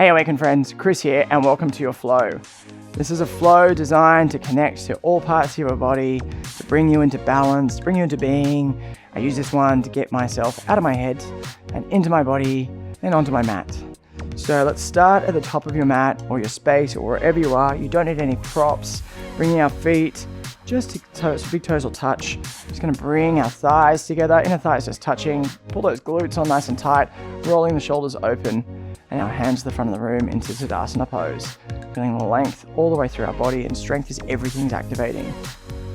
Hey Awaken friends, Chris here and welcome to your flow. This is a flow designed to connect to all parts of your body, to bring you into balance, to bring you into being. I use this one to get myself out of my head and into my body and onto my mat. So let's start at the top of your mat or your space or wherever you are. You don't need any props. Bringing our feet just to toes, big toes will touch. Just going to bring our thighs together, inner thighs just touching. Pull those glutes on nice and tight, rolling the shoulders open, and our hands to the front of the room into Svanasana pose. Feeling the length all the way through our body, and strength is everything's activating.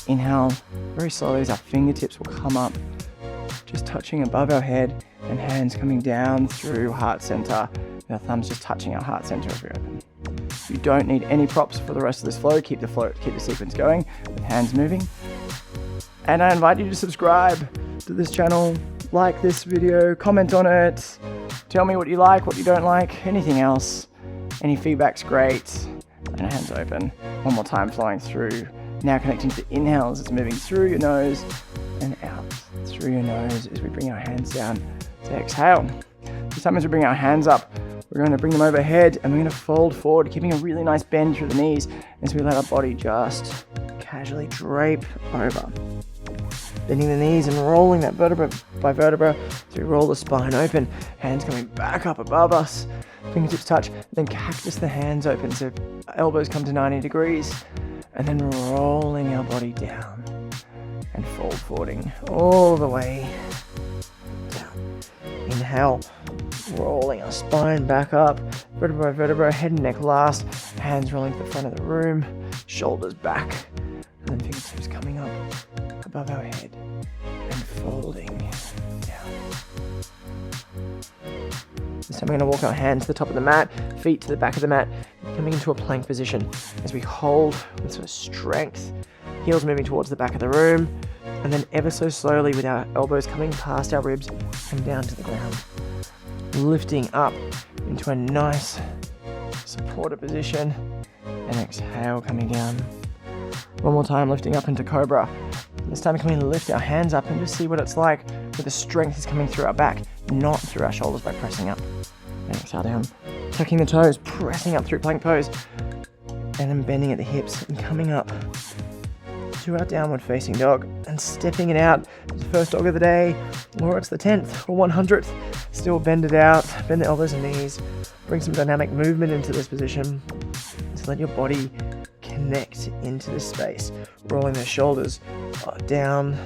Inhale very slowly as our fingertips will come up, just touching above our head, and hands coming down through heart center. Our thumbs just touching our heart center as we open. You don't need any props for the rest of this flow. Keep the sequence going with hands moving. And I invite you to subscribe to this channel, like this video, comment on it, tell me what you like, what you don't like, anything else. Any feedback's great. And our hands open. One more time, flowing through. Now connecting to the inhales. It's moving through your nose and out through your nose as we bring our hands down to exhale. This time as we bring our hands up, we're going to bring them overhead and we're going to fold forward, keeping a really nice bend through the knees as we let our body just casually drape over. Bending the knees and rolling that vertebra by vertebra as we roll the spine open. Hands coming back up above us. Fingertips touch, then cactus the hands open so elbows come to 90 degrees. And then rolling our body down and fold forwarding all the way down. Inhale, rolling our spine back up, vertebra by vertebra, head and neck last, hands rolling to the front of the room, shoulders back, and then fingertips coming up above our head and folding down. This time we're going to walk our hands to the top of the mat, feet to the back of the mat, coming into a plank position as we hold with sort of strength, heels moving towards the back of the room, and then ever so slowly with our elbows coming past our ribs, come down to the ground. Lifting up into a nice supported position, and exhale coming down. One more time, lifting up into Cobra. This time can we lift our hands up and just see what it's like where the strength is coming through our back, not through our shoulders by pressing up. And exhale down. Tucking the toes, pressing up through plank pose, and then bending at the hips and coming up to our downward facing dog and stepping it out. It's the first dog of the day, or it's the 10th or 100th. Still bend it out, bend the elbows and knees, bring some dynamic movement into this position. Just let your body connect into this space, rolling the shoulders down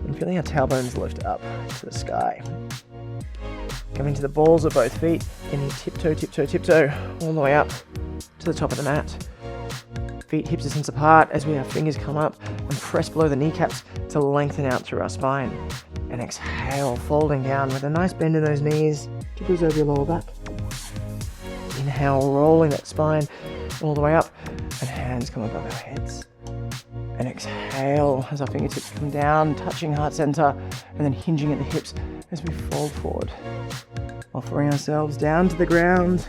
and feeling our tailbones lift up to the sky. Coming to the balls of both feet, and you tiptoe all the way up to the top of the mat. Feet hip distance apart as we have fingers come up and press below the kneecaps to lengthen out through our spine. And exhale, folding down with a nice bend in those knees to goes over your lower back. Inhale, rolling that spine all the way up, and hands come above our heads. And exhale as our fingertips come down, touching heart center, and then hinging at the hips as we fold forward. Offering ourselves down to the ground,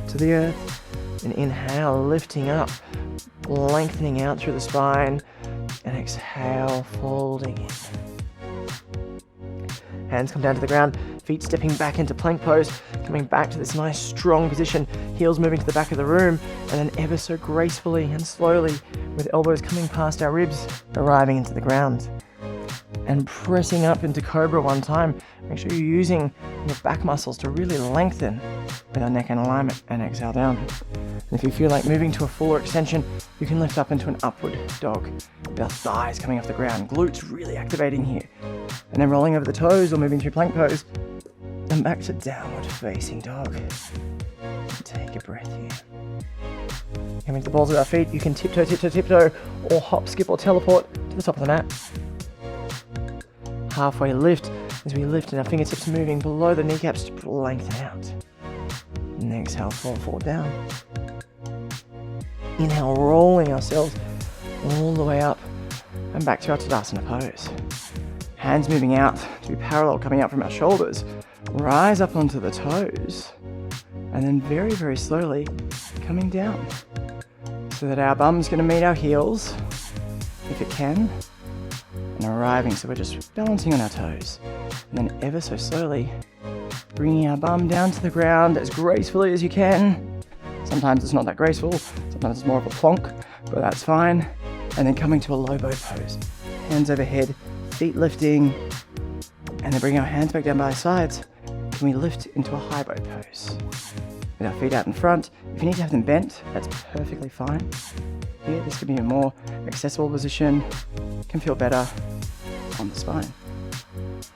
to the earth. And inhale, lifting up, lengthening out through the spine, and exhale, folding in. Hands come down to the ground, feet stepping back into plank pose, coming back to this nice strong position, heels moving to the back of the room, and then ever so gracefully and slowly, with elbows coming past our ribs, arriving into the ground. And pressing up into Cobra one time. Make sure you're using your back muscles to really lengthen with our neck in alignment, and exhale down. And if you feel like moving to a fuller extension, you can lift up into an upward dog with our thighs coming off the ground, glutes really activating here. And then rolling over the toes or moving through plank pose, and back to downward facing dog. And take a breath here. Coming to the balls of our feet, you can tiptoe, or hop, skip, or teleport to the top of the mat. Halfway lift as we lift and our fingertips moving below the kneecaps to lengthen out. And exhale, fall forward down. Inhale, rolling ourselves all the way up and back to our Tadasana pose. Hands moving out to be parallel, coming out from our shoulders. Rise up onto the toes, and then very, very slowly coming down so that our bum's going to meet our heels, if it can, and arriving. So we're just balancing on our toes, and then ever so slowly Bringing our bum down to the ground as gracefully as you can. Sometimes it's not that graceful, sometimes it's more of a plonk, but that's fine. And then coming to a low boat pose. Hands overhead, feet lifting, and then bring our hands back down by our sides. Can we lift into a high boat pose? With our feet out in front. If you need to have them bent, that's perfectly fine. Here, this could be a more accessible position. Can feel better on the spine.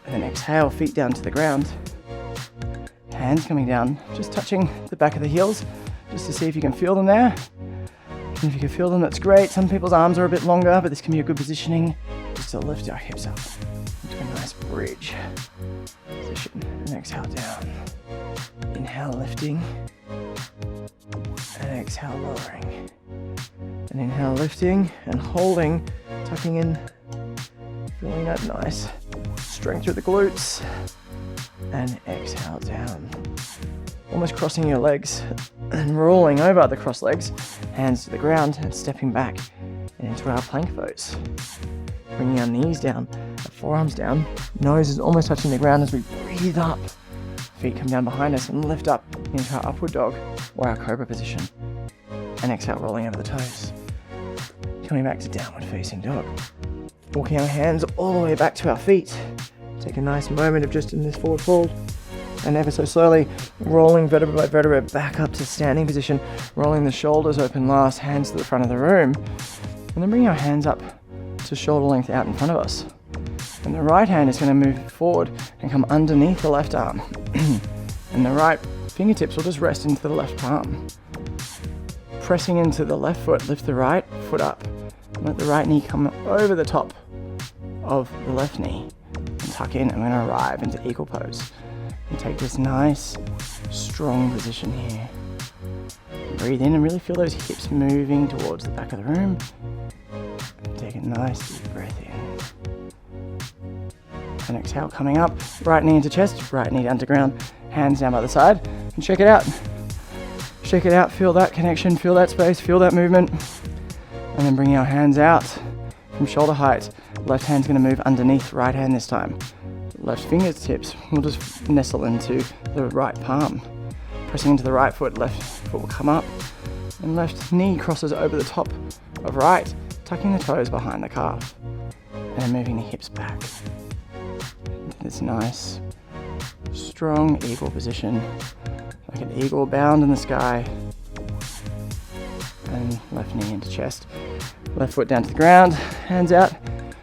And then exhale, feet down to the ground. Hands coming down, just touching the back of the heels, just to see if you can feel them there. And if you can feel them, that's great. Some people's arms are a bit longer, but this can be a good positioning just to lift our hips up into a nice bridge position. And exhale down. Inhale, lifting. And exhale, lowering. And inhale, lifting and holding, tucking in, feeling that nice strength through the glutes. And exhale down. Almost crossing your legs and rolling over the crossed legs, hands to the ground and stepping back into our plank pose. Bringing our knees down, our forearms down, nose is almost touching the ground as we breathe up. Feet come down behind us and lift up into our upward dog or our cobra position. And exhale, rolling over the toes. Coming back to downward facing dog. Walking our hands all the way back to our feet. Take a nice moment of just in this forward fold. And ever so slowly, rolling vertebra by vertebra back up to standing position. Rolling the shoulders open last, hands to the front of the room. And then bring our hands up to shoulder length out in front of us. And the right hand is going to move forward and come underneath the left arm. And the right fingertips will just rest into the left palm. Pressing into the left foot, lift the right foot up. Let the right knee come over the top of the left knee. And tuck in, and we're going to arrive into eagle pose. And take this nice, strong position here. Breathe in and really feel those hips moving towards the back of the room. Take a nice deep breath in. And exhale, coming up, right knee into chest, right knee down to ground, hands down by the side, and check it out. Shake it out, feel that connection, feel that space, feel that movement. And then bring our hands out from shoulder height. Left hand's gonna move underneath right hand this time. Left fingertips will just nestle into the right palm. Pressing into the right foot, left foot will come up. And left knee crosses over the top of right, tucking the toes behind the calf. And moving the hips back. This nice, strong eagle position, like an eagle bound in the sky. And left knee into chest, left foot down to the ground, hands out,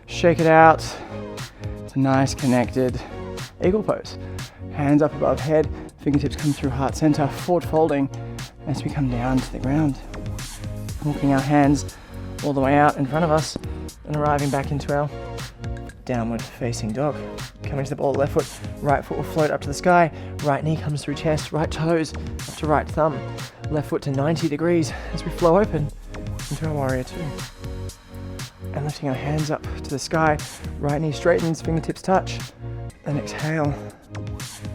shake it out. It's a nice connected eagle pose. Hands up above head, fingertips come through heart center, forward folding as we come down to the ground. Walking our hands all the way out in front of us and arriving back into our downward facing dog. Coming to the ball of the left foot, right foot will float up to the sky, right knee comes through chest, right toes up to right thumb, left foot to 90 degrees as we flow open into our warrior two. And lifting our hands up to the sky, right knee straightens, fingertips touch, and exhale,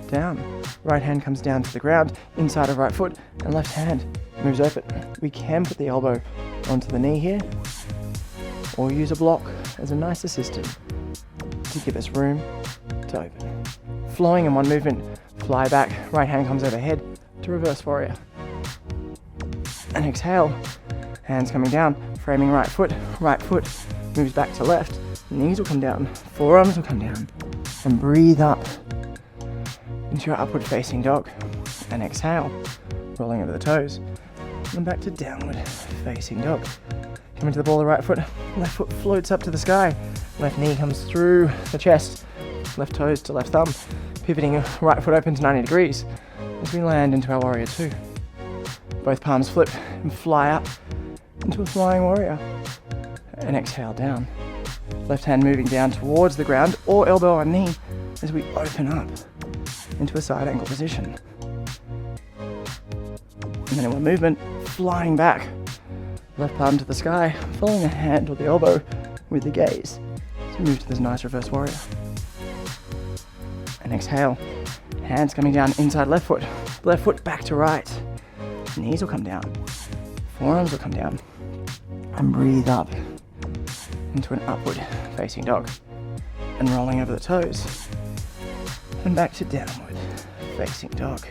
down. Right hand comes down to the ground, inside of right foot, and left hand moves open. We can put the elbow onto the knee here, or use a block as a nice assistant to give us room to open. Flowing in one movement, fly back, right hand comes overhead to reverse warrior. And exhale, hands coming down, framing right foot moves back to left, knees will come down, forearms will come down, and breathe up into your upward facing dog. And exhale, rolling over the toes, and back to downward facing dog. Coming to the ball of the right foot, left foot floats up to the sky, left knee comes through the chest, left toes to left thumb, pivoting right foot open to 90 degrees as we land into our warrior two. Both palms flip and fly up into a flying warrior. And exhale down. Left hand moving down towards the ground or elbow on knee as we open up into a side angle position. And then in one movement, flying back. Left palm to the sky, following the hand or the elbow with the gaze. So move to this nice reverse warrior. And exhale. Hands coming down inside left foot back to right. Knees will come down. Forearms will come down. And breathe up into an upward facing dog. And rolling over the toes. And back to downward facing dog.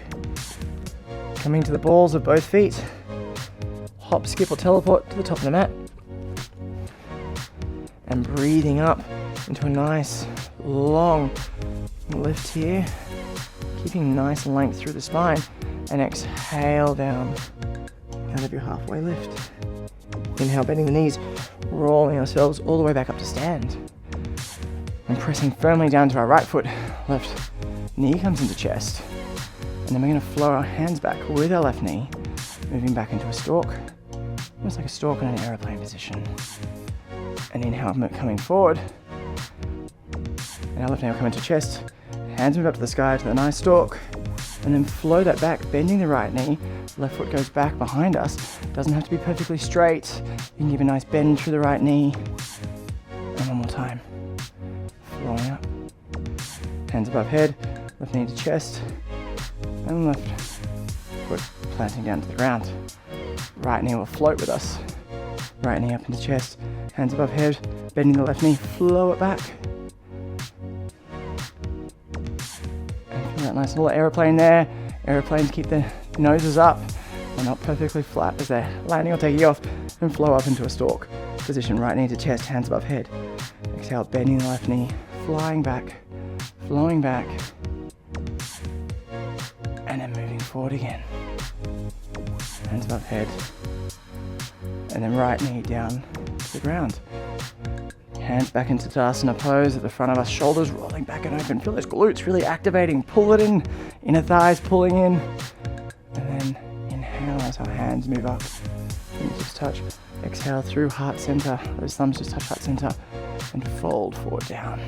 Coming to the balls of both feet. Hop, skip or teleport to the top of the mat. And breathing up into a nice long lift here. Keeping nice length through the spine. And exhale down out of your halfway lift. Inhale, bending the knees, rolling ourselves all the way back up to stand. And pressing firmly down to our right foot. Left knee comes into chest. And then we're going to flow our hands back with our left knee, moving back into a stalk. Almost like a stalk in an aeroplane position. And inhale, coming forward. And our left knee will come into chest. Hands move up to the sky to the nice stalk. And then flow that back, bending the right knee. Left foot goes back behind us. Doesn't have to be perfectly straight. You can give a nice bend through the right knee. And one more time. Flowing up. Hands above head. Left knee to chest. And left foot planting down to the ground. Right knee will float with us. Right knee up into chest. Hands above head. Bending the left knee. Flow it back. That nice little aeroplane there. Aeroplanes keep their noses up and not perfectly flat as they're landing or taking off, and flow up into a stalk position. Right knee to chest, hands above head. Exhale, bending the left knee, flying back, flowing back, and then moving forward again. Hands above head, and then right knee down to the ground. Hands back into Tadasana pose at the front of us, shoulders rolling back and open. Feel those glutes really activating. Pull it in, inner thighs pulling in. And then inhale as our hands move up. Fingertips touch. Exhale through heart center. Those thumbs just touch heart center. And fold forward down.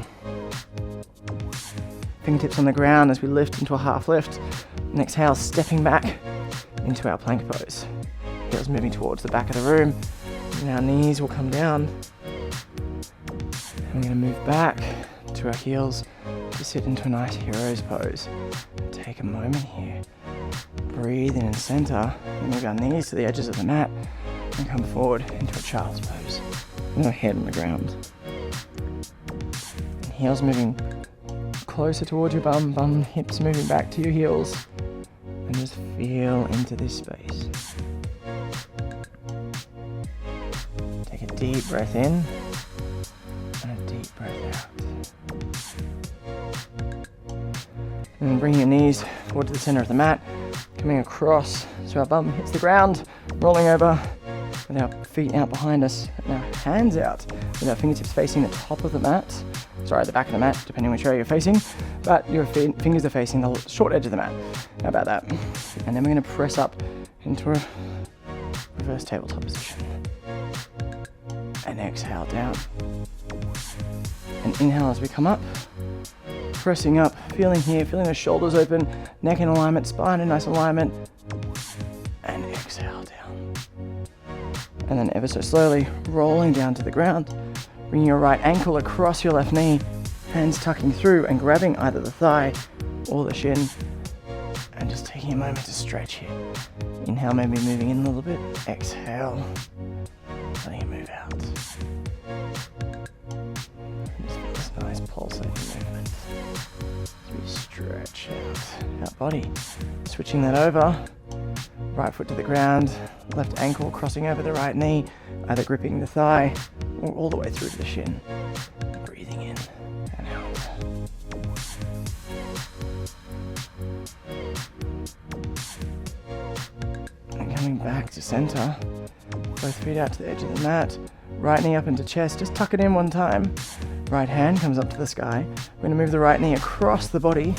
Fingertips on the ground as we lift into a half lift. And exhale, stepping back into our plank pose. Heels moving towards the back of the room. And our knees will come down. We're going to move back to our heels to sit into a nice hero's pose. Take a moment here. Breathe in and center. And move our knees to the edges of the mat and come forward into a child's pose. With our head on the ground. And heels moving closer towards your bum, hips moving back to your heels. And just feel into this space. Take a deep breath in. Breath out. And bring your knees forward to the center of the mat, coming across so our bum hits the ground, rolling over with our feet out behind us and our hands out with our fingertips facing the top of the mat. Sorry, the back of the mat, depending which way you're facing, but your fingers are facing the short edge of the mat. How about that? And then we're going to press up into a reverse tabletop position. And exhale down. And inhale as we come up, pressing up, feeling here, feeling the shoulders open, neck in alignment, spine in nice alignment, and exhale down. And then ever so slowly, rolling down to the ground, bringing your right ankle across your left knee, hands tucking through and grabbing either the thigh or the shin, and just taking a moment to stretch here. Inhale, maybe moving in a little bit, exhale, letting it move out. Nice pulsating movement as we stretch out our body. Switching that over, right foot to the ground, left ankle crossing over the right knee, either gripping the thigh or all the way through to the shin. Breathing in and out. And coming back to center, both feet out to the edge of the mat, right knee up into chest, just tuck it in one time. Right hand comes up to the sky. We're going to move the right knee across the body.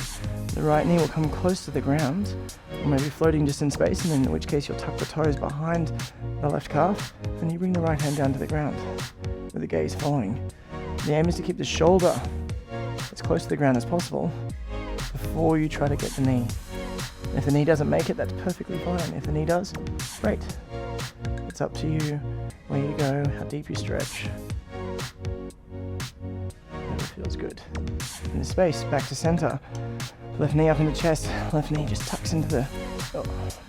The right knee will come close to the ground, or maybe floating just in space, and in which case you'll tuck the toes behind the left calf, and you bring the right hand down to the ground, with the gaze following. The aim is to keep the shoulder as close to the ground as possible before you try to get the knee. If the knee doesn't make it, that's perfectly fine. If the knee does, great. It's up to you where you go, how deep you stretch. Feels good. In the space, back to center. Left knee up into chest, left knee just tucks into the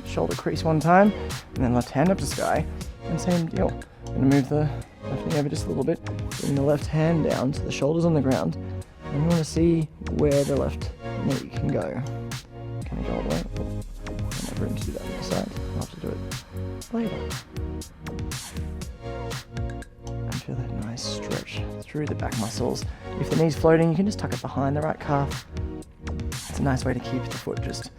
shoulder crease one time, and then left hand up to sky, and same deal. I'm going to move the left knee over just a little bit, bring the left hand down so the shoulder's on the ground, and we want to see where the left knee can go. Can we go all the way? Oh, I don't have room to do that on the side. I'll have to do it later. And feel that nice stretch through the back muscles. If the knee's floating, you can just tuck it behind the right calf. It's a nice way to keep the foot just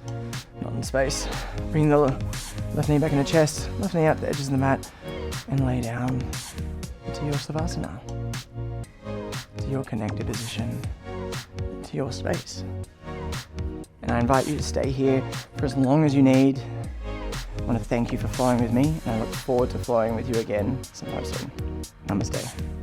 not in space. Bring the left knee back in the chest, left knee out the edges of the mat, and lay down to your Svanasana, to your connected position, to your space. And I invite you to stay here for as long as you need. I want to thank you for flowing with me, and I look forward to flowing with you again sometime soon. Namaste.